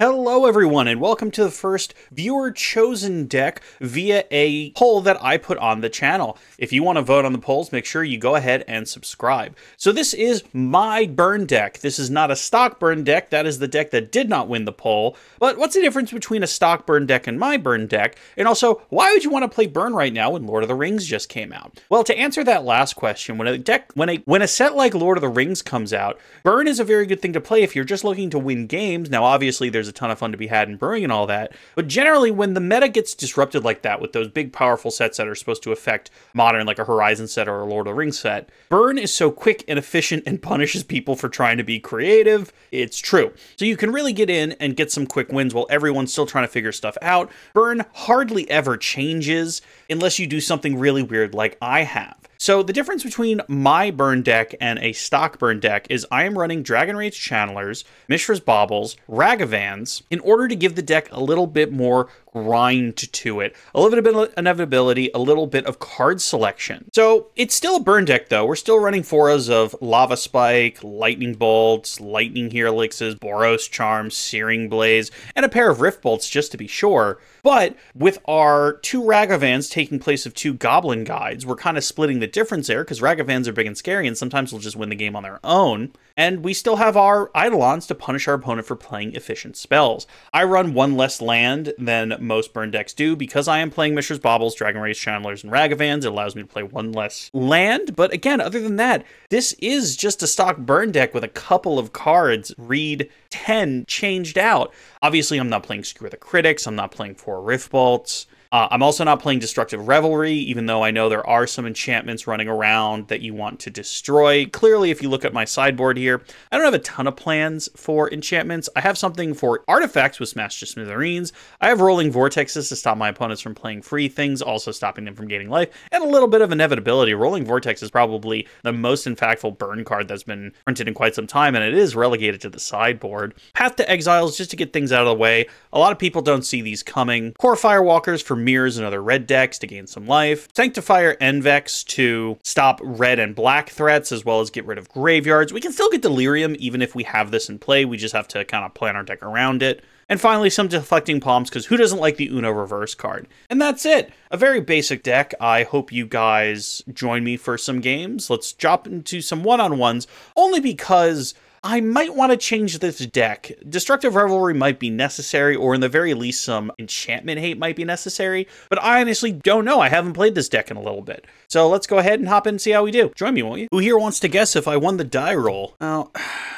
Hello everyone, and welcome to the first viewer-chosen deck via a poll that I put on the channel. If you want to vote on the polls, make sure you go ahead and subscribe. So this is my burn deck. This is not a stock burn deck. That is the deck that did not win the poll. But what's the difference between a stock burn deck and my burn deck? And also, why would you want to play burn right now when Lord of the Rings just came out? Well, to answer that last question, when a set like Lord of the Rings comes out, burn is a very good thing to play if you're just looking to win games. Now, obviously, there's a ton of fun to be had in brewing and all that, but generally when the meta gets disrupted like that with those big powerful sets that are supposed to affect modern, like a Horizon set or a Lord of the Rings set, burn is so quick and efficient and punishes people for trying to be creative. It's true. So you can really get in and get some quick wins while everyone's still trying to figure stuff out. Burn hardly ever changes unless you do something really weird like I have. So the difference between my burn deck and a stock burn deck is I am running Dragon Rage Channelers, Mishra's Baubles, Ragavans in order to give the deck a little bit more grind to it, a little bit of inevitability, a little bit of card selection. So it's still a burn deck though. We're still running foras of Lava Spike, Lightning Bolts, Lightning Helixes, Boros Charms, Searing Blaze, and a pair of Rift Bolts just to be sure. But with our two Ragavans taking place of two Goblin Guides, we're kind of splitting the difference there because Ragavans are big and scary and sometimes will just win the game on their own. And we still have our Eidolons to punish our opponent for playing efficient spells. I run one less land than most burn decks do because I am playing Mishra's Baubles, Dragon Rage Channelers, and Ragavans. It allows me to play one less land. But again, other than that, this is just a stock burn deck with a couple of cards, read 10, changed out. Obviously, I'm not playing Skewer the Critics. I'm not playing 4 Rift Bolts. I'm also not playing Destructive Revelry, even though I know there are some enchantments running around that you want to destroy. Clearly, if you look at my sideboard here, I don't have a ton of plans for enchantments. I have something for artifacts with Smash to Smithereens. I have Rolling Vortexes to stop my opponents from playing free things, also stopping them from gaining life, and a little bit of inevitability. Rolling Vortex is probably the most impactful burn card that's been printed in quite some time, and it is relegated to the sideboard. Path to Exiles, just to get things out of the way. A lot of people don't see these coming. Core Firewalkers for mirrors and other red decks to gain some life. Sanctifier Envex to stop red and black threats as well as get rid of graveyards. We can still get Delirium even if we have this in play. We just have to kind of plan our deck around it. And finally, some Deflecting Palms, because who doesn't like the Uno Reverse card? And that's it. A very basic deck. I hope you guys join me for some games. Let's drop into some one-on-ones, only because I might want to change this deck. Destructive Revelry might be necessary, or in the very least, some enchantment hate might be necessary, but I honestly don't know. I haven't played this deck in a little bit. So let's go ahead and hop in and see how we do. Join me, won't you? Who here wants to guess if I won the die roll? Well,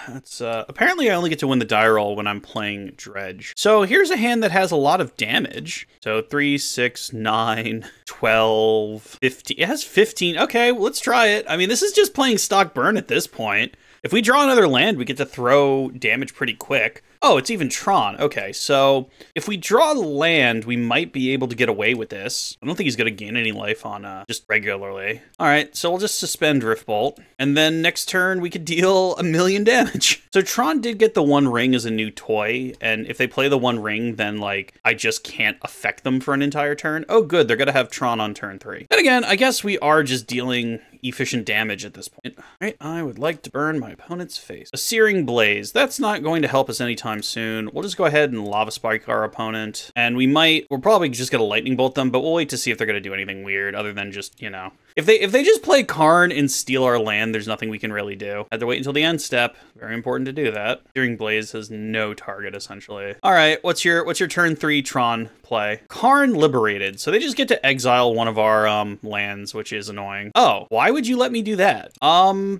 that's, apparently I only get to win the die roll when I'm playing Dredge. So here's a hand that has a lot of damage. So 3, 6, 9, 12, 15. It has 15. Okay, well, let's try it. I mean, this is just playing stock burn at this point. If we draw another land, we get to throw damage pretty quick. Oh, it's even Tron. Okay, so if we draw the land, we might be able to get away with this. I don't think he's going to gain any life on just regularly. All right, so we'll just suspend Rift Bolt. And then next turn, we could deal 1,000,000 damage. So Tron did get the One Ring as a new toy. And if they play the One Ring, then like I just can't affect them for an entire turn. Oh, good. They're going to have Tron on turn 3. And again, I guess we are just dealing efficient damage at this point. All right, I would like to burn my opponent's face. A Searing Blaze. That's not going to help us anytime soon. We'll just go ahead and Lava Spike our opponent. And we're probably just going to Lightning Bolt them, but we'll wait to see if they're going to do anything weird other than just, you know. If they just play Karn and steal our land, there's nothing we can really do. Have to wait until the end step. Very important to do that. Searing Blaze has no target, essentially. All right, what's your turn 3 Tron play? Karn Liberated. So they just get to exile one of our lands, which is annoying. Oh, why would you let me do that?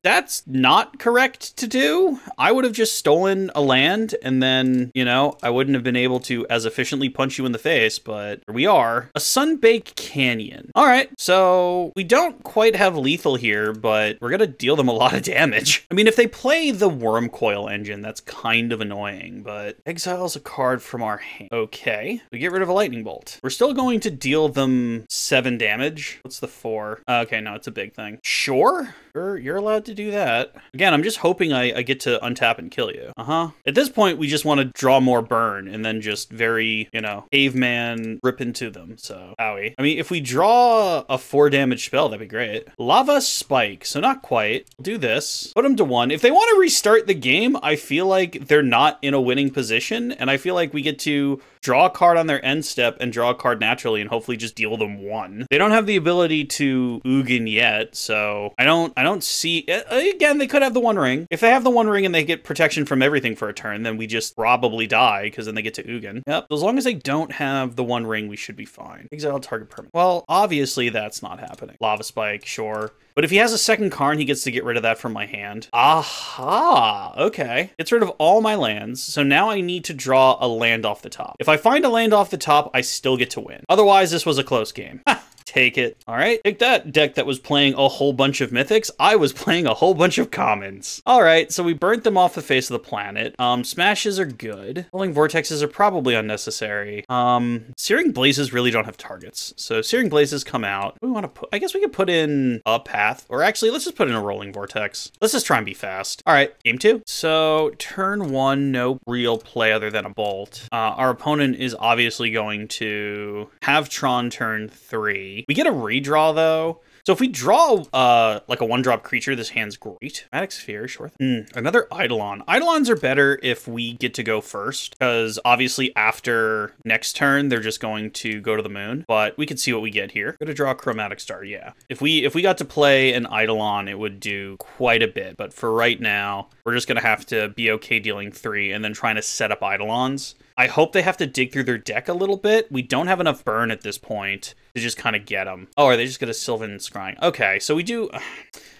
That's not correct to do. I would have just stolen a land and then, you know, I wouldn't have been able to as efficiently punch you in the face, but here we are. A Sunbaked Canyon. All right, so we don't quite have lethal here, but we're gonna deal them a lot of damage. I mean, if they play the Worm Coil engine, that's kind of annoying, but exiles a card from our hand. Okay, we get rid of a Lightning Bolt. We're still going to deal them 7 damage. What's the 4? Okay, no, it's a big thing. Sure, you're allowed to do that. Again, I'm just hoping I get to untap and kill you. At this point, we just want to draw more burn and then just very, you know, caveman rip into them. So, owie. I mean, if we draw a 4 damage spell, that'd be great. Lava Spike. So not quite. We'll do this. Put them to 1. If they want to restart the game, I feel like they're not in a winning position, and I feel like we get to draw a card on their end step and draw a card naturally and hopefully just deal them 1. They don't have the ability to Ugin yet, so I don't see... Again, they could have the One Ring. If they have the One Ring and they get protection from everything for a turn, then we just probably die, because then they get to Ugin. Yep, as long as they don't have the One Ring, we should be fine. Exile target permanent. Well, obviously that's not happening. Lava Spike, sure. But if he has a second Karn, he gets to get rid of that from my hand. Aha! Okay. Gets rid of all my lands. So now I need to draw a land off the top. If I find a land off the top, I still get to win. Otherwise, this was a close game. Take it. All right. Take that, deck that was playing a whole bunch of mythics. I was playing a whole bunch of commons. All right. So we burnt them off the face of the planet. Smashes are good. Rolling Vortexes are probably unnecessary. Searing Blazes really don't have targets. So Searing Blazes come out. We want to put, I guess we could put in a Path, or actually let's just put in a Rolling Vortex. Let's just try and be fast. All right. Game 2. So turn 1, no real play other than a Bolt. Our opponent is obviously going to have Tron turn 3. We get a redraw, though. So if we draw like a 1-drop creature, this hand's great. Chromatic Sphere, sure. Another Eidolon. Eidolons are better if we get to go first, because obviously after next turn, they're just going to go to the moon. But we can see what we get here. Going to draw a Chromatic Star, yeah. If we got to play an Eidolon, it would do quite a bit. But for right now, we're just going to have to be okay dealing 3 and then trying to set up Eidolons. I hope they have to dig through their deck a little bit. We don't have enough burn at this point to just kind of get them. Oh, are they just going to Sylvan Scrying? Okay, so we do...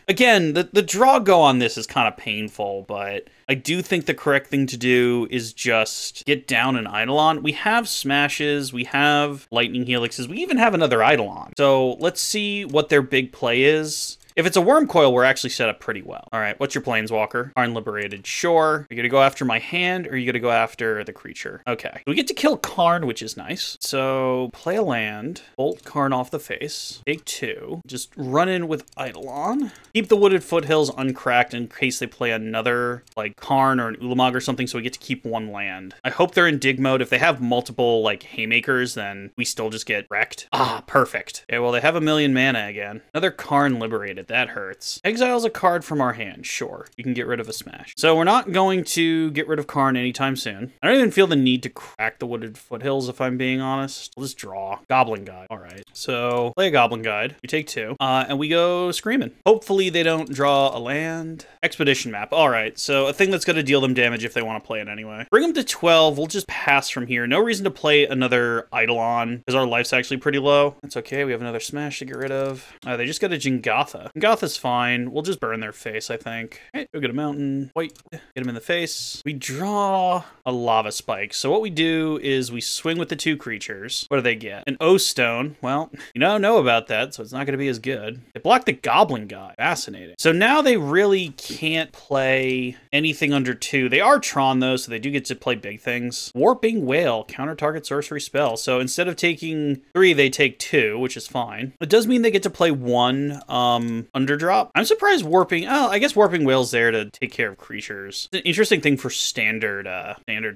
Again, the draw go on this is kind of painful, but I do think the correct thing to do is just get down an Eidolon. We have Smashes, we have Lightning Helixes, we even have another Eidolon. So let's see what their big play is. If it's a Worm Coil, we're actually set up pretty well. All right, what's your Planeswalker? Karn Liberated, sure. Are you gonna go after my hand, or are you gonna go after the creature? Okay, we get to kill Karn, which is nice. So play a land, bolt Karn off the face, take 2, just run in with Eidolon. Keep the Wooded Foothills uncracked in case they play another, like, Karn or an Ulamog or something, so we get to keep 1 land. I hope they're in dig mode. If they have multiple, like, Haymakers, then we still just get wrecked. Ah, perfect. Okay, well, they have a million mana again. Another Karn Liberated. That hurts. Exile's a card from our hand, sure. You can get rid of a Smash. So we're not going to get rid of Karn anytime soon. I don't even feel the need to crack the Wooded Foothills, if I'm being honest. We'll just draw. Goblin Guide. All right. So play a Goblin Guide. We take 2. And we go screaming. Hopefully they don't draw a land. Expedition Map. All right. So a thing that's going to deal them damage if they want to play it anyway. Bring them to 12. We'll just pass from here. No reason to play another Eidolon because our life's actually pretty low. That's okay. We have another Smash to get rid of. They just got a Jingatha. Jingatha's fine. We'll just burn their face, I think. Okay, go get a mountain. White. Get him in the face. We draw a Lava Spike. So what we do is we swing with the 2 creatures. What do they get? An O-Stone. Well, you don't know about that, so it's not going to be as good. They block the Goblin Guy. Fascinating. So now they really can't play anything under 2. They are Tron, though, so they do get to play big things. Warping Whale. Counter target sorcery spell. So instead of taking 3, they take 2, which is fine. It does mean they get to play 1 underdrop. I'm surprised Warping... Oh, I guess Warping Whale's there to take care of creatures. It's an interesting thing for standard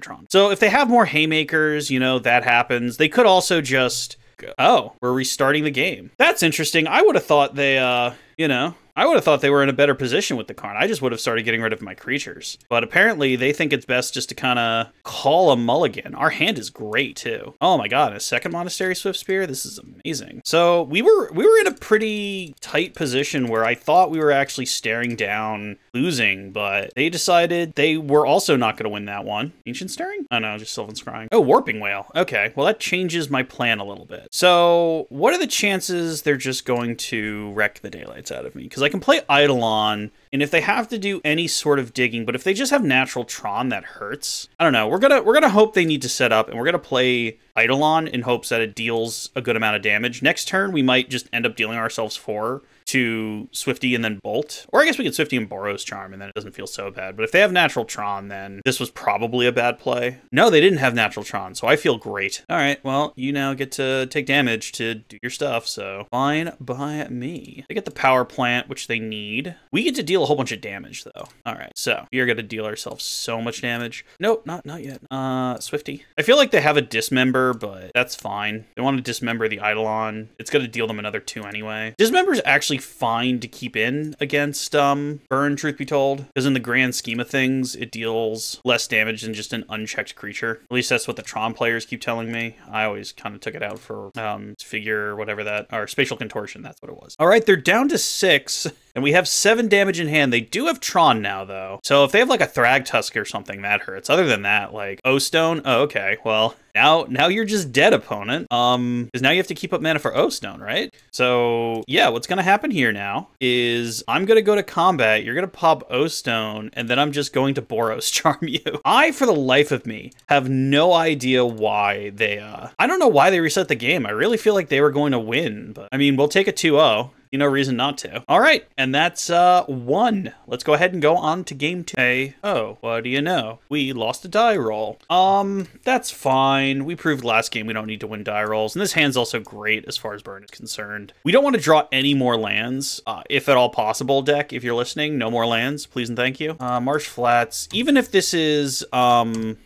Tron. So if they have more Haymakers, you know, that happens. They could also just... Oh, we're restarting the game. That's interesting. I would have thought they, you know... I would have thought they were in a better position with the Karn. I just would have started getting rid of my creatures. But apparently they think it's best just to kind of call a mulligan. Our hand is great too. Oh my god, a second Monastery Swiftspear? This is amazing. So we were in a pretty tight position where I thought we were actually staring down losing, but they decided they were also not going to win that one. Ancient Stirring? Oh no, just Sylvan Scrying. Oh, Warping Whale. Okay, well that changes my plan a little bit. So what are the chances they're just going to wreck the daylights out of me? Because I can play Eidolon, and if they have to do any sort of digging, but if they just have natural Tron, that hurts. I don't know. We're gonna hope they need to set up, and we're gonna play Eidolon in hopes that it deals a good amount of damage. Next turn, we might just end up dealing ourselves 4 to Swifty and then Bolt. Or I guess we could Swifty and Boros Charm, and then it doesn't feel so bad. But if they have Natural Tron, then this was probably a bad play. No, they didn't have Natural Tron, so I feel great. All right, well, you now get to take damage to do your stuff, so fine by me. They get the power plant, which they need. We get to deal a whole bunch of damage, though. All right, so we are going to deal ourselves so much damage. Nope, not yet. Swifty. I feel like they have a Dismember, but that's fine. They want to Dismember the Eidolon. It's going to deal them another 2 anyway. Dismember is actually fine to keep in against Burn, truth be told, because in the grand scheme of things, it deals less damage than just an unchecked creature. At least that's what the Tron players keep telling me. I always kind of took it out for figure, whatever that, or Spatial Contortion, that's what it was. All right, they're down to 6. And we have 7 damage in hand. They do have Tron now, though. So if they have like a Thragtusk or something, that hurts. Other than that, like O-Stone, oh, okay. Well, now you're just dead, opponent. Because now you have to keep up mana for O-Stone, right? So yeah, what's gonna happen here now is I'm gonna go to combat. You're gonna pop O-Stone, and then I'm just going to Boros Charm you. I, for the life of me, have no idea why they. I don't know why they reset the game. I really feel like they were going to win, but I mean, we'll take a 2-0. No reason not to. All right, and that's 1. Let's go ahead and go on to game 2. Hey, oh, what do you know? We lost a die roll. That's fine. We proved last game we don't need to win die rolls, and this hand's also great as far as Burn is concerned. We don't want to draw any more lands, if at all possible, deck. If you're listening, no more lands, please and thank you. Marsh Flats, even if this is, ooh,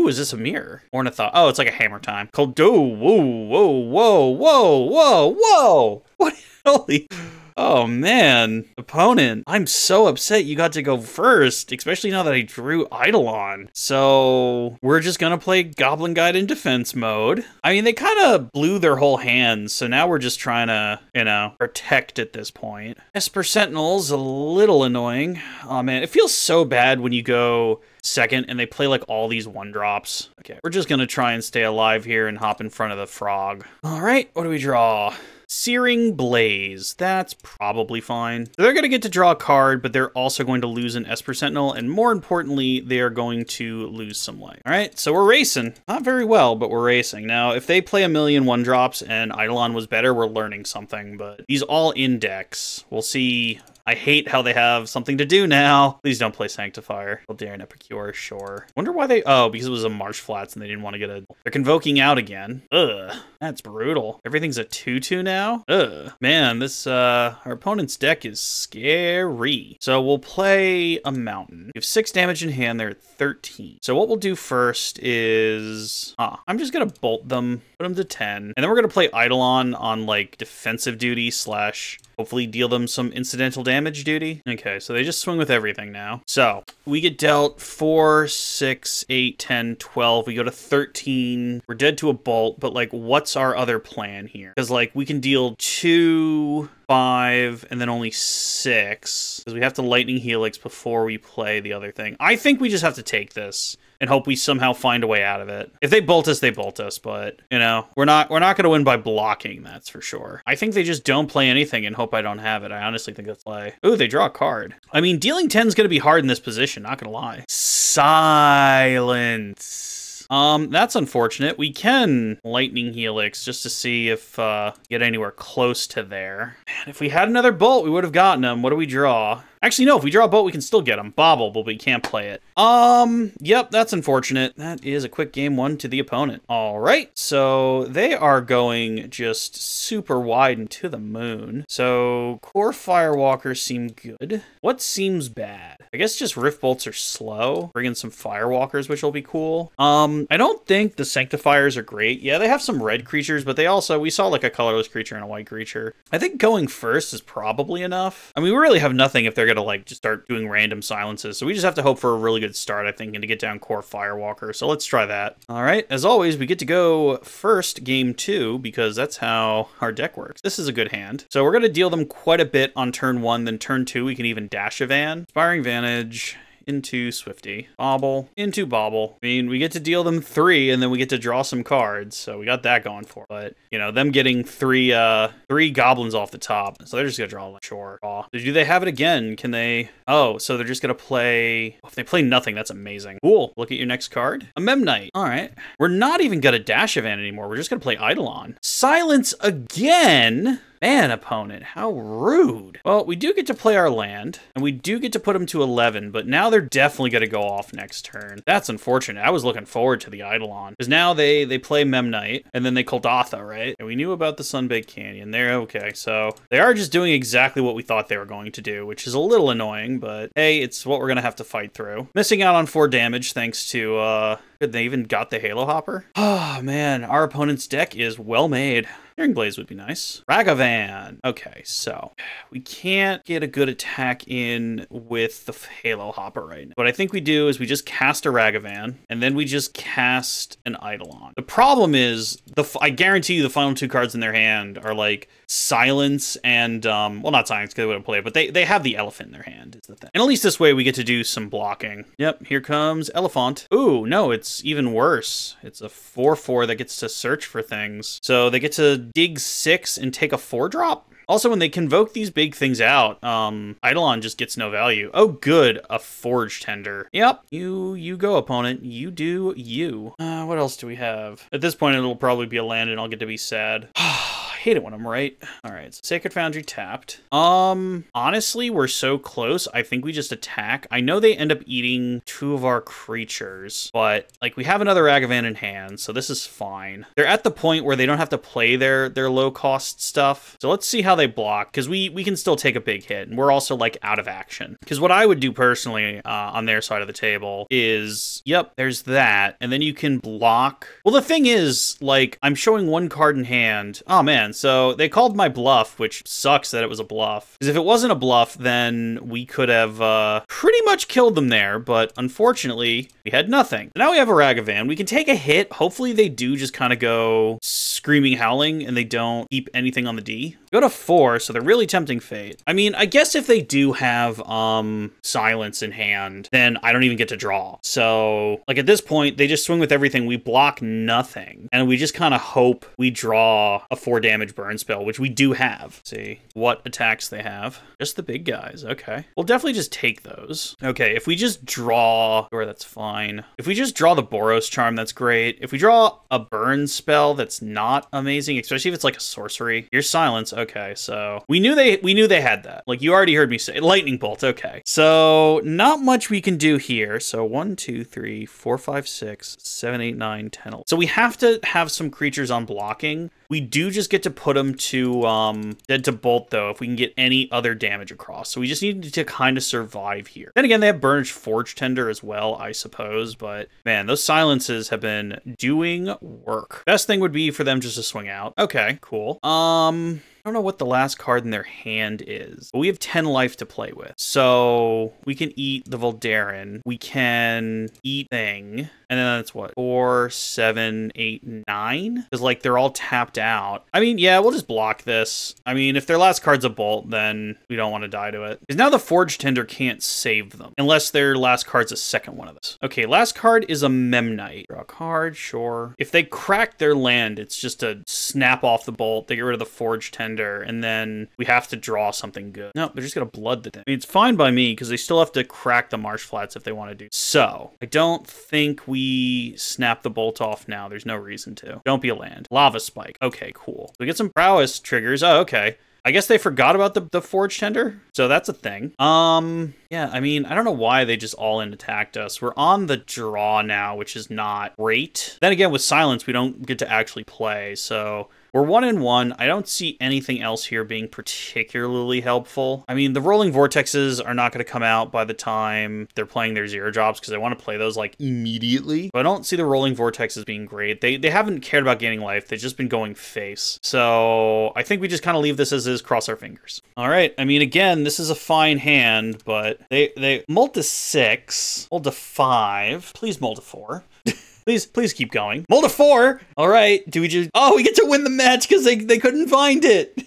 is this a mirror? Ornithopter. Oh, it's like a Hammer Time. Cold. Oh, whoa, whoa, whoa, whoa, whoa, whoa. What? Holy. Oh, man. Opponent. I'm so upset you got to go first, especially now that I drew Eidolon. So we're just going to play Goblin Guide in defense mode. I mean, they kind of blew their whole hand, so now we're just trying to, you know, protect at this point. Esper Sentinel's a little annoying. Oh, man. It feels so bad when you go second and they play like all these 1-drops. Okay, we're just going to try and stay alive here and hop in front of the frog. All right, what do we draw? Searing Blaze. That's probably fine. They're going to get to draw a card, but they're also going to lose an Esper Sentinel, and more importantly, they are going to lose some life. All right, so we're racing. Not very well, but we're racing. Now, if they play a million 1-drops and Eidolon was better, we're learning something, but these all index. We'll see. I hate how they have something to do now. Please don't play Sanctifier. Well, Daring Epicure, sure. Wonder why they... Oh, because it was a Marsh Flats and they didn't want to get a... They're Convoking out again. Ugh, that's brutal. Everything's a 2/2 now? Ugh. Man, this, our opponent's deck is scary. So we'll play a Mountain. We have 6 damage in hand. They're at 13. So what we'll do first is... I'm just gonna bolt them, put them to 10. And then we're gonna play Eidolon on, like, defensive duty / hopefully deal them some incidental damage duty. Okay, so they just swing with everything now. So we get dealt 4, 6, 8, 10, 12. We go to 13. We're dead to a bolt, but like, what's our other plan here? Because like, we can deal 2, 5, and then only 6. Because we have to Lightning Helix before we play the other thing. I think we just have to take this and hope we somehow find a way out of it. If they bolt us, they bolt us, but, you know, we're not going to win by blocking, that's for sure. I think they just don't play anything and hope I don't have it. I honestly think that's play. Ooh, they draw a card. I mean, dealing 10 is going to be hard in this position, not going to lie. Silence. That's unfortunate. We can Lightning Helix just to see if get anywhere close to there. Man, if we had another bolt, we would have gotten him. What do we draw? Actually, no, if we draw a bolt, we can still get him. Bobble, but we can't play it. Yep, that's unfortunate. That is a quick game 1 to the opponent. All right, so they are going just super wide and to the moon. So Core Firewalkers seem good. What seems bad? I guess just Rift Bolts are slow. Bring in some Firewalkers, which will be cool. I don't think the Sanctifiers are great. Yeah, they have some red creatures, but they also, we saw like a colorless creature and a white creature. I think going first is probably enough. I mean, we really have nothing if they're gonna like just start doing random silences, so we just have to hope for a really good start, I think, and to get down Core Firewalker. So let's try that. All right, as always, we get to go first game 2 because that's how our deck works. This is a good hand, so we're gonna deal them quite a bit on turn 1. Then turn 2 we can even dash a Van. Inspiring Vantage into Swifty. Bobble, into Bobble. I mean, we get to deal them 3, and then we get to draw some cards, so we got that going for it. But, you know, them getting 3 goblins off the top, so they're just gonna draw, like, sure. Do they have it again? Can they... Oh, so they're just gonna play... If they play nothing, that's amazing. Cool. Look at your next card. A Memnite. All right. We're not even gonna dash Van anymore. We're just gonna play Eidolon. Silence again? Man, opponent, how rude. Well, we do get to play our land, and we do get to put them to 11, but now they're definitely going to go off next turn. That's unfortunate. I was looking forward to the Eidolon, because now they play Memnite, and then they Koldatha, right? And we knew about the Sunbaked Canyon. They're okay, so they are just doing exactly what we thought they were going to do, which is a little annoying, but hey, it's what we're going to have to fight through. Missing out on 4 damage thanks to, they even got the Halo Hopper? Oh, man, our opponent's deck is well made. Searing Blaze would be nice. Ragavan. Okay, so we can't get a good attack in with the Halo Hopper right now. What I think we do is we just cast a Ragavan, and then we just cast an Eidolon. The problem is, I guarantee you the final 2 cards in their hand are like Silence and, well, not Silence because they wouldn't play it, but they have the Elephant in their hand is the thing. And at least this way we get to do some blocking. Yep, here comes Elephant. Ooh, no, it's even worse. It's a 4/4 that gets to search for things. So they get to dig 6 and take a 4-drop? Also, when they convoke these big things out, Eidolon just gets no value. Oh, good, a Forge Tender. Yep, you go, opponent. You do you. What else do we have? At this point, it'll probably be a land and I'll get to be sad. I hate it when I'm right. All right, so Sacred Foundry tapped. Honestly, we're so close. I think we just attack. I know they end up eating 2 of our creatures, but like we have another Ragavan in hand, so this is fine. They're at the point where they don't have to play their low cost stuff. So let's see how they block, because we can still take a big hit, and we're also like out of action. Because what I would do personally on their side of the table is, yep, there's that, and then you can block. Well, the thing is, like, I'm showing 1 card in hand. Oh man, so they called my bluff, which sucks that it was a bluff. Because if it wasn't a bluff, then we could have pretty much killed them there, but unfortunately, we had nothing. Now we have a Ragavan. We can take a hit. Hopefully they do just kind of go screaming, howling, and they don't keep anything on the D. Go to 4, so they're really tempting fate. I mean, I guess if they do have Silence in hand, then I don't even get to draw. So, like, at this point, they just swing with everything. We block nothing, and we just kind of hope we draw a 4 damage burn spell, which we do have. Let's see what attacks they have. Just the big guys. Okay. We'll definitely just take those. Okay, if we just draw, or that's fine. If we just draw the Boros Charm, that's great. If we draw a burn spell, that's not amazing, especially if it's like a sorcery. Here's Silence. Okay, so we knew they had that. Like, you already heard me say Lightning Bolt. Okay, so not much we can do here. So 1, 2, 3, 4, 5, 6, 7, 8, 9, 10, 11. So we have to have some creatures on blocking. We do just get to put them to dead to bolt, though, if we can get any other damage across. So we just need to kind of survive here. Then again, they have Burnished Forge Tender as well, I suppose. But man, those silences have been doing work. Best thing would be for them just to swing out. Okay, cool. I don't know what the last card in their hand is, but we have 10 life to play with. So we can eat the Voldaren. We can eat thing. And then that's what? 4, 7, 8, 9? Because, like, they're all tapped out. I mean, yeah, we'll just block this. I mean, if their last card's a bolt, then we don't want to die to it. Because now the Forge Tender can't save them. Unless their last card's a second one of this. Okay, last card is a Memnite. Draw a card, sure. If they crack their land, it's just to snap off the bolt. They get rid of the Forge Tender. And then we have to draw something good. No, they're just going to blood the thing. I mean, it's fine by me, because they still have to crack the Marsh Flats if they want to do. So, I don't think we snap the bolt off now. There's no reason to. Don't be a land. Lava Spike. Okay, cool. We get some prowess triggers. Oh, okay. I guess they forgot about the Forge Tender, so that's a thing. Yeah, I mean, I don't know why they just all in attacked us. We're on the draw now, which is not great. Then again, with Silence, we don't get to actually play, so we're 1-1. I don't see anything else here being particularly helpful. I mean, the Rolling Vortexes are not going to come out by the time they're playing their 0-drops, because I want to play those, like, immediately. But I don't see the Rolling Vortexes being great. They haven't cared about gaining life. They've just been going face. So I think we just kind of leave this as is, cross our fingers. All right. I mean, again, this is a fine hand, but they mull to 6, mull to 5. Please mull to 4. Please keep going. Mull to 4. All right. Do we just... Oh, we get to win the match because they couldn't find it.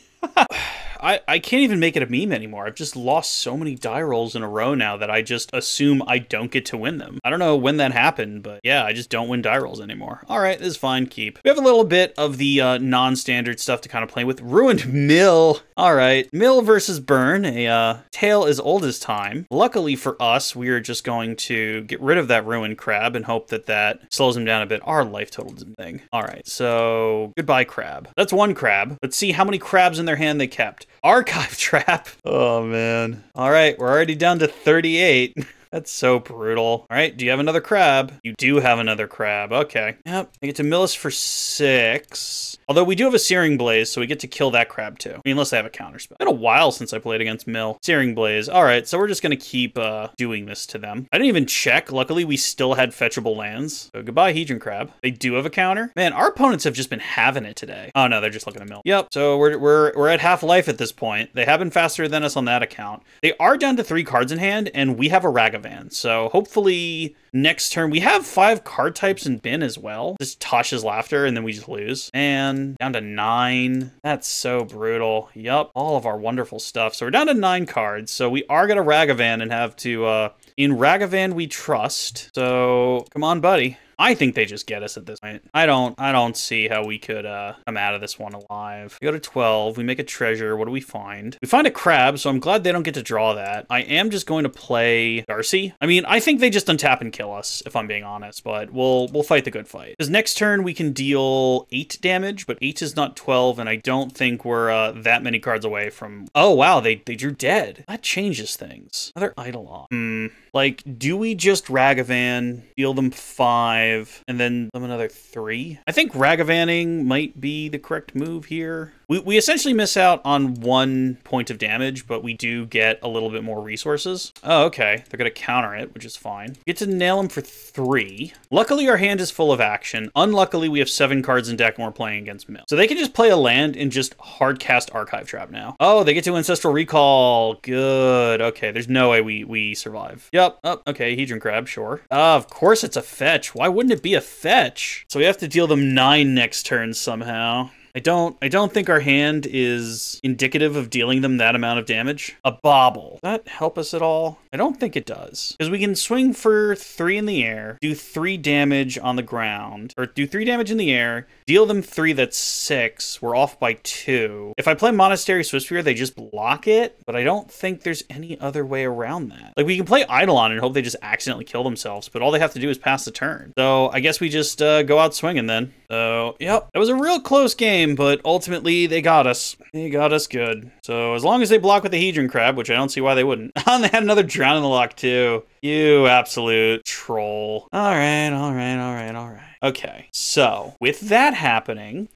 I can't even make it a meme anymore. I've just lost so many die rolls in a row now that I just assume I don't get to win them. I don't know when that happened, but yeah, I just don't win die rolls anymore. All right, this is fine. Keep. We have a little bit of the non-standard stuff to kind of play with. Ruined Mill. All right, mill versus burn, a tale as old as time. Luckily for us, we are just going to get rid of that ruined crab and hope that that slows him down a bit. Our life total thing. All right, so goodbye crab. That's one crab. Let's see how many crabs in their hand they kept. Archive trap. Oh man. All right, we're already down to 38. That's so brutal. All right, do you have another crab? You do have another crab. Okay. Yep. I get to mill us for 6. Although we do have a Searing Blaze, so we get to kill that crab too. I mean, unless they have a counter spell. It's been a while since I played against Mill. Searing Blaze. All right, so we're just going to keep doing this to them. I didn't even check. Luckily, we still had fetchable lands. So goodbye, Hedron Crab. They do have a counter. Man, our opponents have just been having it today. Oh no, they're just looking at Mill. Yep, so we're at half life at this point. They have been faster than us on that account. They are down to 3 cards in hand, and we have a Ragavan. So hopefully next turn, we have 5 card types in bin as well. Just Tasha's Laughter, and then we just lose. And down to 9. That's so brutal. Yup, all of our wonderful stuff. So we're down to 9 cards. So we are going to Ragavan and have to, in Ragavan we trust. So come on, buddy. I think they just get us at this point. I don't see how we could come out of this one alive. We go to 12. We make a treasure. What do we find? We find a crab, so I'm glad they don't get to draw that. I am just going to play Darcy. I mean, I think they just untap and kill us, if I'm being honest, but we'll fight the good fight. Because next turn we can deal 8 damage, but 8 is not 12, and I don't think we're that many cards away from... Oh, wow, they drew dead. That changes things. Another Eidolon. Like, do we just Ragavan, deal them 5, and then them another 3? I think Ragavaning might be the correct move here. We essentially miss out on 1 point of damage, but we do get a little bit more resources. Oh, okay. They're going to counter it, which is fine. We get to nail them for 3. Luckily, our hand is full of action. Unluckily, we have 7 cards in deck and we're playing against Mill. So they can just play a land and just hard cast Archive Trap now. Oh, they get to Ancestral Recall. Good. Okay, there's no way we survive. Yep. Oh, okay, Hedron Crab, sure. Of course it's a fetch. Why wouldn't it be a fetch? So we have to deal them 9 next turn somehow. I don't think our hand is indicative of dealing them that amount of damage. A Bauble. Does that help us at all? I don't think it does. Because we can swing for 3 in the air, do 3 damage on the ground, or do 3 damage in the air, deal them 3, that's 6. We're off by 2. If I play Monastery Swiftspear, they just block it, but I don't think there's any other way around that. Like, we can play Eidolon and hope they just accidentally kill themselves, but all they have to do is pass the turn. So I guess we just go out swinging then. So, yep. That was a real close game, but ultimately they got us. They got us good. So as long as they block with the Hedron Crab, which I don't see why they wouldn't. And they had another Drown in the Lock too. You absolute troll. All right. Okay, so with that happening,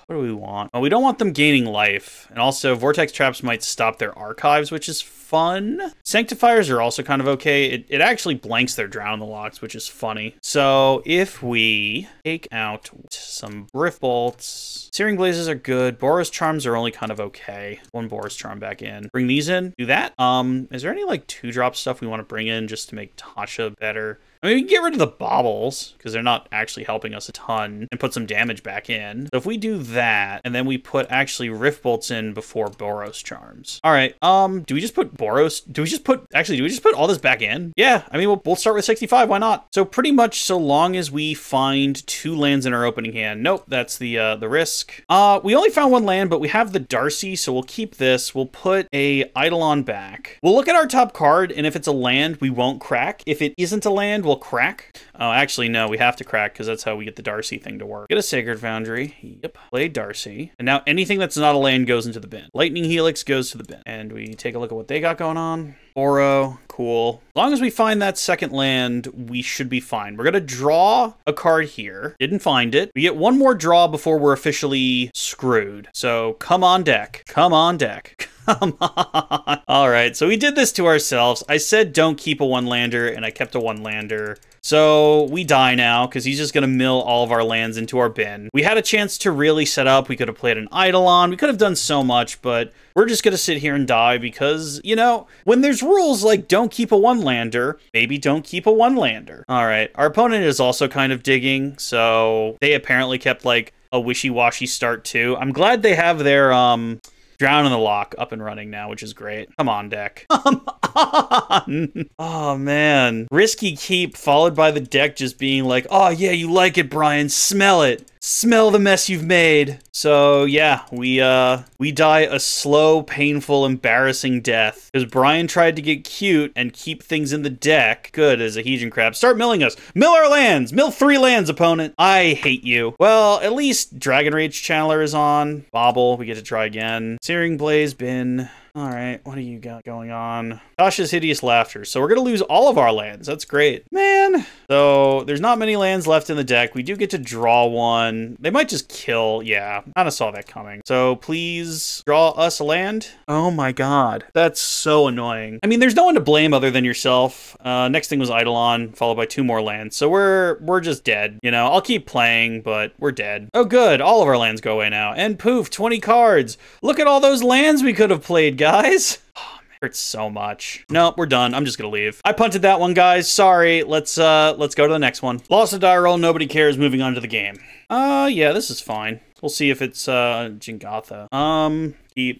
what do we want? Oh, we don't want them gaining life. And also, Vortex Traps might stop their archives, which is fun. Sanctifiers are also kind of okay. It actually blanks their Drown in the Locks, which is funny. So if we take out some Briff Bolts, Searing Blazes are good. Boros Charms are only kind of okay. 1 Boros Charm back in. Bring these in. Do that. Is there any like 2-drop stuff we want to bring in just to make Tasha better? I mean, we can get rid of the Baubles, because they're not actually helping us a ton, and put some damage back in. So if we do that, and then we put actually Rift Bolts in before Boros Charms. All right, do we just put Boros? Do we just put all this back in? Yeah, I mean, we'll start with 65, why not? So pretty much so long as we find 2 lands in our opening hand. Nope, that's the risk. We only found 1 land, but we have the Darcy, so we'll keep this. We'll put a Eidolon back. We'll look at our top card, and if it's a land, we won't crack. If it isn't a land, we'll crack. Oh, actually, no, we have to crack because that's how we get the Darcy thing to work. Get a Sacred Foundry. Yep. Play Darcy. And now anything that's not a land goes into the bin. Lightning Helix goes to the bin. And we take a look at what they got going on. Oro, cool. As long as we find that second land, we should be fine. We're going to draw a card here. Didn't find it. We get 1 more draw before we're officially screwed. So come on deck. Come on deck. Come on. All right, so we did this to ourselves. I said don't keep a 1-lander, and I kept a 1-lander. So we die now because he's just going to mill all of our lands into our bin. We had a chance to really set up. We could have played an Eidolon. We could have done so much, but we're just going to sit here and die because, you know, when there's rules like don't keep a 1-lander, maybe don't keep a 1-lander. All right, our opponent is also kind of digging, so they apparently kept like a wishy-washy start too. I'm glad they have their Drown in the Lock up and running now, which is great. Come on, deck. Come on. Oh, man. Risky keep followed by the deck just being like, oh, yeah, you like it, Brian. Smell it. Smell the mess you've made. So yeah, we die a slow, painful, embarrassing death because Brian tried to get cute and keep things in the deck. Good as a Heejin Crab. Start milling us. Mill our lands. Mill 3 lands, opponent. I hate you. Well, at least Dragon Rage Channeler is on. Bobble. We get to try again. Searing Blaze bin. All right, what do you got going on? Tasha's Hideous Laughter. So we're going to lose all of our lands. That's great. Man. So there's not many lands left in the deck. We do get to draw one. They might just kill. Yeah, kind of saw that coming. So please draw us a land. Oh my god. That's so annoying. I mean, there's no one to blame other than yourself. Next thing was Eidolon, followed by 2 more lands. So we're just dead. You know, I'll keep playing, but we're dead. Oh good, all of our lands go away now. And poof, 20 cards. Look at all those lands we could have played, guys. Oh, man, it hurts so much. Nope, we're done. I'm just gonna leave. I punted that one, guys. Sorry. Let's go to the next one. Lost a die roll. Nobody cares. Moving on to the game. Yeah, this is fine. We'll see if it's Jingatha.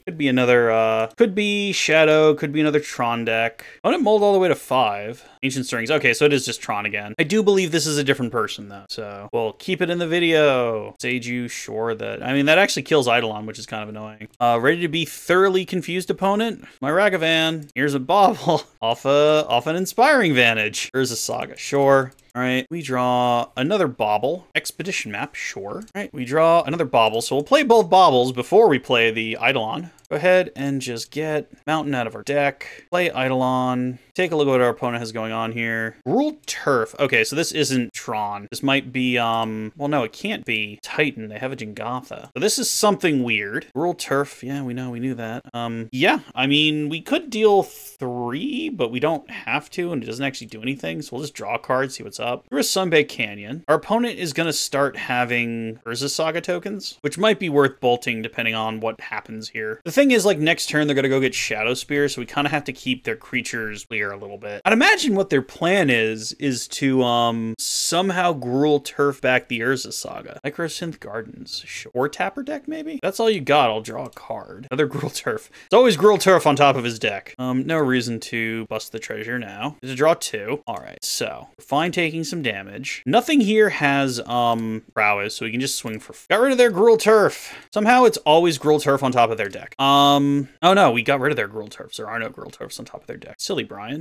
Could be another, could be Shadow, could be another Tron deck. I didn't mold all the way to 5. Ancient Strings. Okay, so it is just Tron again. I do believe this is a different person, though. So we'll keep it in the video. Seiju, sure that... I mean, that actually kills Eidolon, which is kind of annoying. Ready to be thoroughly confused opponent? My Ragavan. Here's a Bobble. off an Inspiring Vantage. Here's a Saga. Sure. All right, we draw another Bobble. Expedition map, sure. All right, we draw another Bobble. So we'll play both Bobbles before we play the Eidolon. Go ahead and just get Mountain out of our deck. Play Eidolon. Take a look at what our opponent has going on here. Rule Turf. Okay, so this isn't Tron. This might be, well, no, it can't be Titan. They have a Jingatha. So this is something weird. Rule Turf. Yeah, we knew that. Yeah, I mean, we could deal 3, but we don't have to, and it doesn't actually do anything. So we'll just draw a card, see what's up. Here's Sunbay Canyon. Our opponent is going to start having Urza Saga tokens, which might be worth bolting depending on what happens here. The thing is, like, next turn, they're going to go get Shadow Spear, so we kind of have to keep their creatures clear a little bit. I'd imagine what their plan is to, somehow Gruul Turf back the Urza Saga. Microsynth Gardens. Or Tapper deck, maybe? That's all you got. I'll draw a card. Another Gruul Turf. It's always Gruul Turf on top of his deck. No reason to bust the treasure now. Just draw 2. All right, so we're fine taking some damage. Nothing here has, prowess, so we can just swing for... Got rid of their Gruul Turf. Somehow it's always Gruul Turf on top of their deck. Oh no, we got rid of their Gruul Turfs. There are no Gruul Turfs on top of their deck. Silly Brian.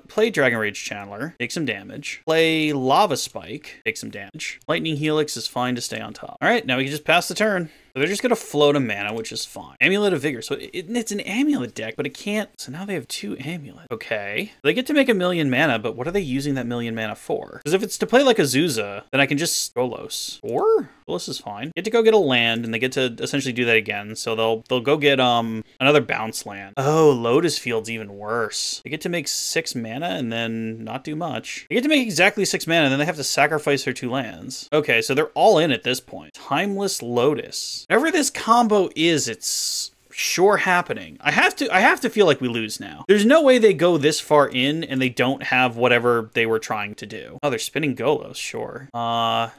Play Dragon Rage Channeler. Take some damage. Play Lava Spike. Take some damage. Lightning Helix is fine to stay on top. All right, now we can just pass the turn. So they're just going to float a mana, which is fine. Amulet of Vigor. So it's an amulet deck, but it can't... So now they have 2 amulets. Okay. They get to make 1,000,000 mana, but what are they using that 1,000,000 mana for? Because if it's to play like Azusa, then I can just Golos. Or? Golos is fine. Get to go get a land, and they get to essentially do that again. So they'll go get another bounce land. Oh, Lotus Field's even worse. They get to make 6 mana and then not do much. They get to make exactly 6 mana, and then they have to sacrifice their 2 lands. Okay, so they're all in at this point. Timeless Lotus. Whatever this combo is, it's sure happening. I have to feel like we lose now. There's no way they go this far in and they don't have whatever they were trying to do. Oh, they're spinning Golos, sure.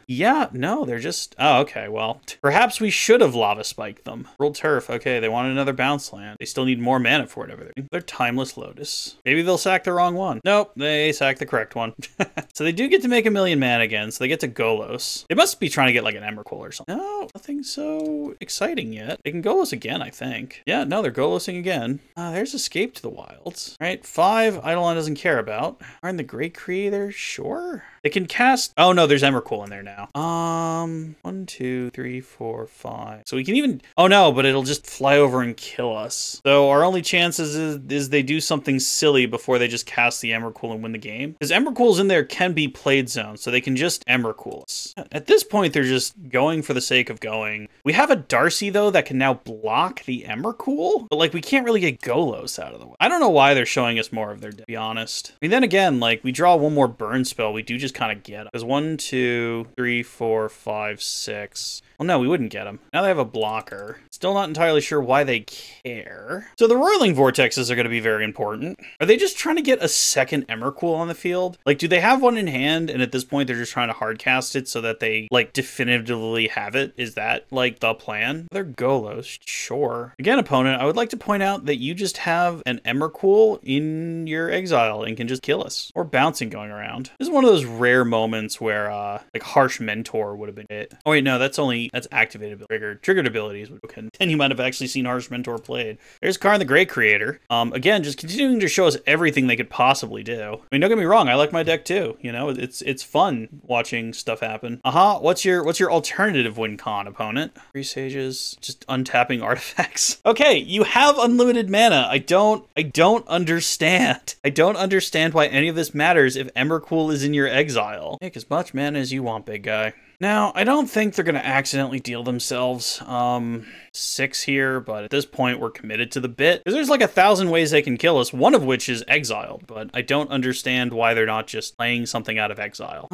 Yeah, no, they're just... Oh, okay, well, perhaps we should have Lava Spiked them. World Turf, okay, they want another bounce land. They still need more mana for whatever they're Timeless Lotus. Maybe they'll sack the wrong one. Nope, they sack the correct one. So they do get to make 1,000,000 mana again, so they get to Golos. They must be trying to get like an Emrakul or something. No, nothing so exciting yet. They can Golos again, I think. Yeah, no, they're Golosing again. There's Escape to the Wilds. All right, 5 Eidolon doesn't care about. Aren't the Great Creator? Sure. They can cast... Oh, no, there's Emrakul in there now. 1, 2, 3, 4, 5. So we can even... Oh, no, but it'll just fly over and kill us. So our only chances is they do something silly before they just cast the Emrakul and win the game. Because Emrakul's in there can be played zone, so they can just Emrakul us. At this point, they're just going for the sake of going. We have a Darcy, though, that can now block the Emrakul, but, like, we can't really get Golos out of the way. I don't know why they're showing us more of their deck, to be honest. I mean, then again, like, we draw one more burn spell, we do just kind of get them. Because 1, 2, 3, 4, 5, 6... Well, no, we wouldn't get them. Now they have a blocker. Still not entirely sure why they care. So the Roiling Vortexes are going to be very important. Are they just trying to get a second Emrakul on the field? Like, do they have one in hand, and at this point they're just trying to hardcast it so that they, like, definitively have it? Is that, like, the plan? They're Golos, sure. Again, opponent, I would like to point out that you just have an Emrakul in your exile and can just kill us. Or bouncing going around. This is one of those rare moments where like Harsh Mentor would have been it. Oh wait, no, that's activated triggered abilities. Okay, and you might have actually seen Harsh Mentor played. There's Karn the Great Creator. Again, just continuing to show us everything they could possibly do. I mean, don't get me wrong, I like my deck too. You know, it's fun watching stuff happen. What's your alternative win con, opponent? 3 sages, just untapping artifacts. Okay, you have unlimited mana. I don't understand. I don't understand why any of this matters if Emrakul is in your exile. Make as much mana as you want, big guy. Now, I don't think they're going to accidentally deal themselves 6 here, but at this point, we're committed to the bit. Because there's like 1,000 ways they can kill us, one of which is exiled, but I don't understand why they're not just playing something out of exile.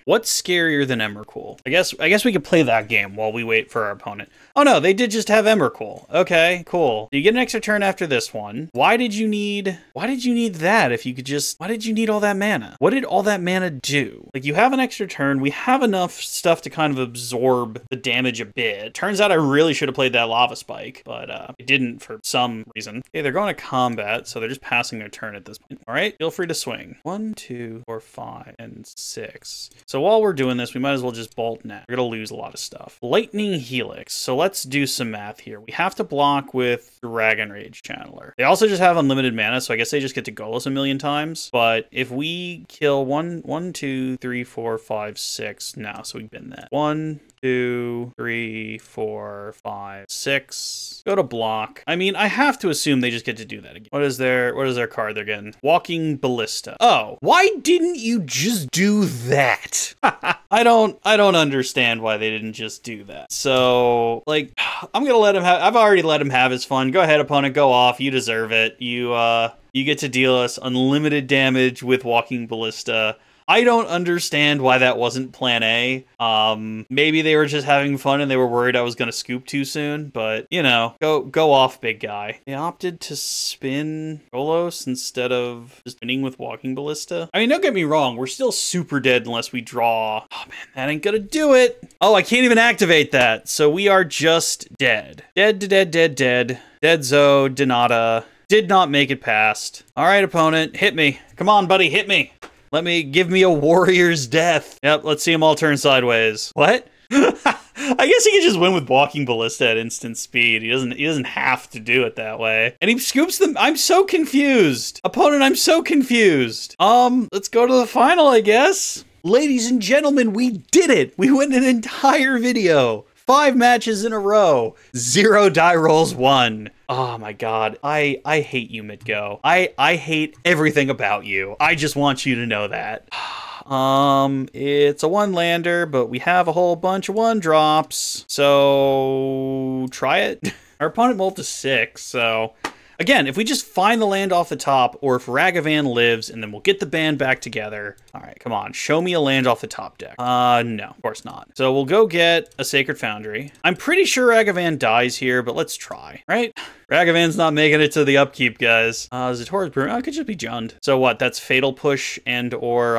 What's scarier than Emrakul? I guess we could play that game while we wait for our opponent. Oh no, they did just have Emrakul. Okay, cool. You get an extra turn after this one. Why did you need that if you could just, why did you need all that mana? What did all that mana do? Like, you have an extra turn, we have enough stuff to kind of absorb the damage a bit. Turns out I really should have played that Lava Spike, but I didn't for some reason. Okay, they're going to combat, so they're just passing their turn at this point. All right, feel free to swing. 1, 2, 4, 5, and 6. So while we're doing this, we might as well just bolt now. We're gonna lose a lot of stuff. Lightning Helix. So let's do some math here. We have to block with Dragon Rage Channeler. They also just have unlimited mana, so I guess they just get to Golos a million times. But if we kill 1, 2, 3, 4, 5, 6, no, so we've been that. 1, 2, 3, 4, 5, 6. Go to block. I mean, I have to assume they just get to do that again. What is their card they're getting? Walking Ballista. Oh, why didn't you just do that? I don't understand why they didn't just do that. So, like, I'm gonna let him have, I've already let him have his fun. Go ahead, opponent, go off. You deserve it. You get to deal us unlimited damage with Walking Ballista. I don't understand why that wasn't plan A. Maybe they were just having fun and they were worried I was going to scoop too soon, but, you know, go off, big guy. They opted to spin Golos instead of just spinning with Walking Ballista. I mean, don't get me wrong, we're still super dead unless we draw. Oh man, that ain't gonna do it. Oh, I can't even activate that, so we are just dead. Dead. Dead Zo, Denata. Did not make it past. All right, opponent, hit me. Come on, buddy, hit me. Give me a warrior's death. Yep, let's see him all turn sideways. What? I guess he can just win with Walking Ballista at instant speed. He doesn't have to do it that way. And he scoops them. I'm so confused. Opponent, I'm so confused. Let's go to the final, I guess. Ladies and gentlemen, we did it. We win an entire video. 5 matches in a row. 0 die rolls won. Oh my god. I hate you, Mitgo. I hate everything about you. I just want you to know that. It's a 1-lander, but we have a whole bunch of 1-drops. So try it. Our opponent mulled to 6, so again, if we just find the land off the top, or if Ragavan lives, and then we'll get the band back together. All right, come on, show me a land off the top deck. No, of course not. So we'll go get a Sacred Foundry. I'm pretty sure Ragavan dies here, but let's try, right? Ragavan's not making it to the upkeep, guys. Zatora's Brew, it could just be Jund. So what, that's Fatal Push and or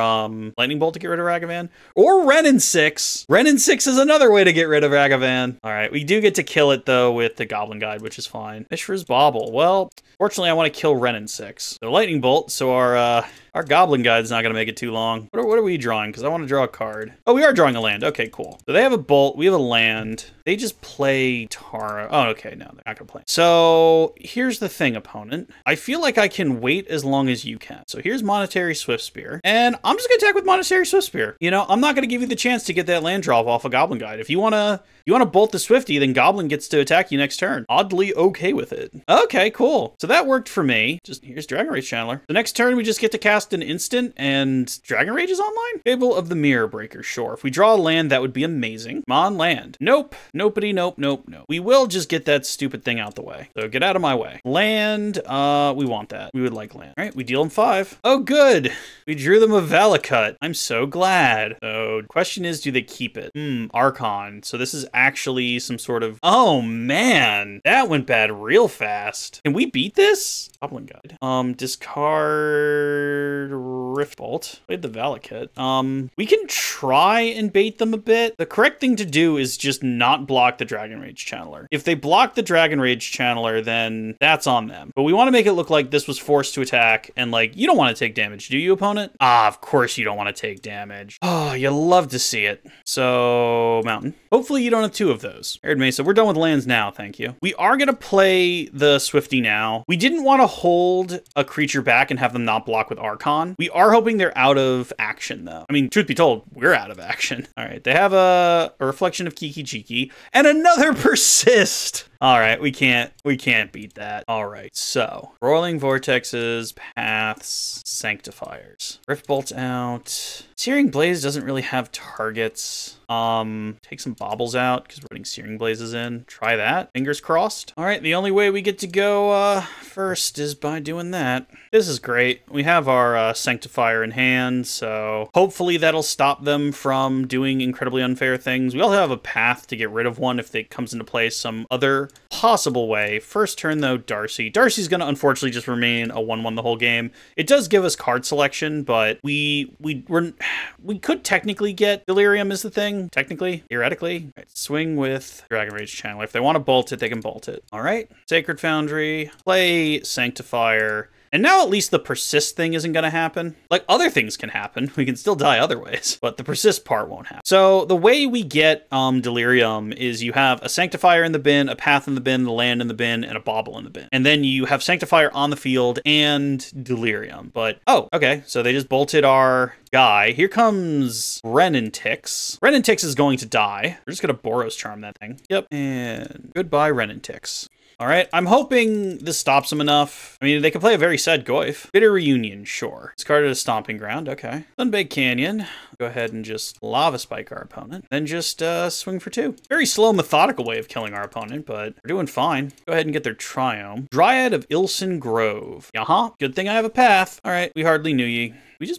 Lightning Bolt to get rid of Ragavan? Or Renin 6. Renin 6 is another way to get rid of Ragavan. All right, we do get to kill it, though, with the Goblin Guide, which is fine. Mishra's Bauble. Well, fortunately, I want to kill Renin 6. So Lightning Bolt, so our Goblin Guide's not going to make it too long. What are we drawing? Because I want to draw a card. Oh, we are drawing a land. Okay, cool. So they have a Bolt. We have a land. They just play Tara. Oh, okay. No, they're not going to play. So here's the thing, opponent. I feel like I can wait as long as you can. So here's Monetary Swiftspear. And I'm just going to attack with Monetary Swiftspear. You know, I'm not going to give you the chance to get that land drop off a Goblin Guide. If you want to bolt the Swifty, then Goblin gets to attack you next turn. Oddly okay with it. Okay, cool. So that worked for me. Just here's Dragon Rage Channeler. The next turn, we just get to cast an instant and Dragon Rage is online? Fable of the Mirror Breaker, sure. If we draw a land, that would be amazing. Come on, land. Nope. Nopity, nope. We will just get that stupid thing out the way. So get out of my way. Land, we want that. We would like land. All right, we deal them 5. Oh, good. We drew them a Valakut. I'm so glad. So the question is, do they keep it? Archon. So this is actually some sort of, oh man, that went bad real fast. Can we beat this? Goblin Guide. Discard Rift Bolt. Played the Valakut. We can try and bait them a bit. The correct thing to do is just not not block the Dragon Rage Channeler. If they block the Dragon Rage Channeler, then that's on them. But we want to make it look like this was forced to attack, and like, you don't want to take damage, do you, opponent? Ah, of course you don't want to take damage. Oh, you love to see it. So, Mountain. Hopefully you don't have 2 of those. Arid Mesa, we're done with lands now, thank you. We are going to play the Swifty now. We didn't want to hold a creature back and have them not block with Archon. We are hoping they're out of action, though. I mean, truth be told, we're out of action. All right, they have a reflection of Kiki Jiki and another Persist. All right, we can't beat that. All right, so Roiling Vortexes, Paths, Sanctifiers. Riftbolt's out. Searing Blaze doesn't really have targets. Take some Baubles out because we're putting Searing Blazes in. Try that. Fingers crossed. All right, the only way we get to go first is by doing that. This is great. We have our Sanctifier in hand, so hopefully that'll stop them from doing incredibly unfair things. We also have a path to get rid of one if it comes into play some other possible way. First turn, though, Darcy. Darcy's going to unfortunately just remain a 1/1 the whole game. It does give us card selection, but we could technically get Delirium is the thing. Technically, theoretically. Right, swing with Dragon Rage Channeler. If they want to bolt it, they can bolt it. All right. Sacred Foundry. Play Sanctifier. And now at least the persist thing isn't going to happen. Like, other things can happen. We can still die other ways, but the persist part won't happen. So the way we get Delirium is you have a Sanctifier in the bin, a Path in the bin, the land in the bin, and a Bauble in the bin. And then you have Sanctifier on the field and Delirium. But, oh, okay. So they just bolted our guy. Here comes Renintix. Renintix is going to die. We're just going to Boros Charm that thing. Yep. And goodbye, Renintix. All right, I'm hoping this stops them enough. I mean, they can play a very sad Goyf. Bitter Reunion, sure. Discarded a Stomping Ground, okay. Sunbaked Canyon. Go ahead and just Lava Spike our opponent. Then just swing for 2. Very slow, methodical way of killing our opponent, but we're doing fine. Go ahead and get their Triome. Dryad of Ilson Grove. Good thing I have a path. All right, we hardly knew ye.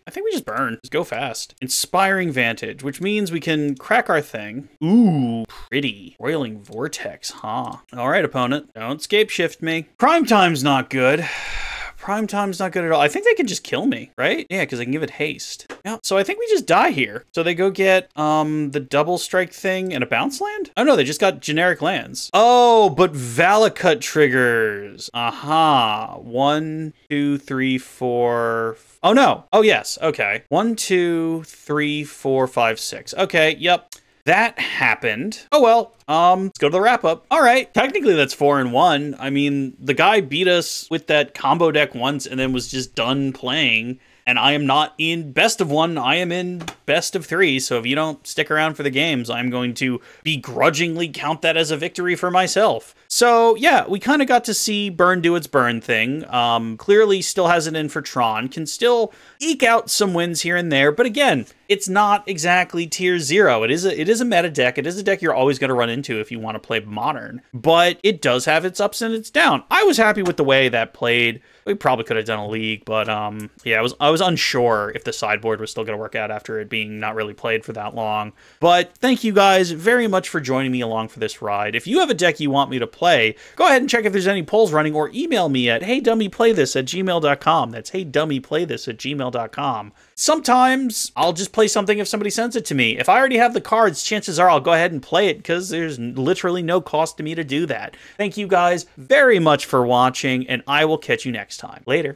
I think we just burn. Just go fast. Inspiring Vantage, which means we can crack our thing. Ooh, pretty. Roiling Vortex, huh? All right, opponent. Don't scape shift me. Prime time's not good. Prime time's not good at all. I think they can just kill me, right? Yeah, because I can give it haste. Yeah, so I think we just die here. So they go get the double strike thing and a bounce land? Oh no, they just got generic lands. Oh, but Valakut triggers. Aha. 1, 2, 3, 4. Oh no. Oh yes. Okay. 1, 2, 3, 4, 5, 6. Okay. Yep. That happened. Oh well, let's go to the wrap-up. All right, technically that's 4-1. I mean, the guy beat us with that combo deck once and then was just done playing. And I am not in best of 1, I am in best of 3. So if you don't stick around for the games, I'm going to begrudgingly count that as a victory for myself. So yeah, we kind of got to see Burn do its Burn thing. Clearly still has it in for Tron, can still eke out some wins here and there. But again, it's not exactly tier 0. It is a meta deck. It is a deck you're always going to run into if you want to play Modern. But it does have its ups and its downs. I was happy with the way that played. We probably could have done a league, but yeah, I was unsure if the sideboard was still going to work out after it being not really played for that long. But thank you guys very much for joining me along for this ride. If you have a deck you want me to play, go ahead and check if there's any polls running or email me at heydummyplaythis@gmail.com. That's heydummyplaythis@gmail.com. Sometimes I'll just play something if somebody sends it to me. If I already have the cards, chances are I'll go ahead and play it because there's literally no cost to me to do that. Thank you guys very much for watching, and I will catch you next time. Later.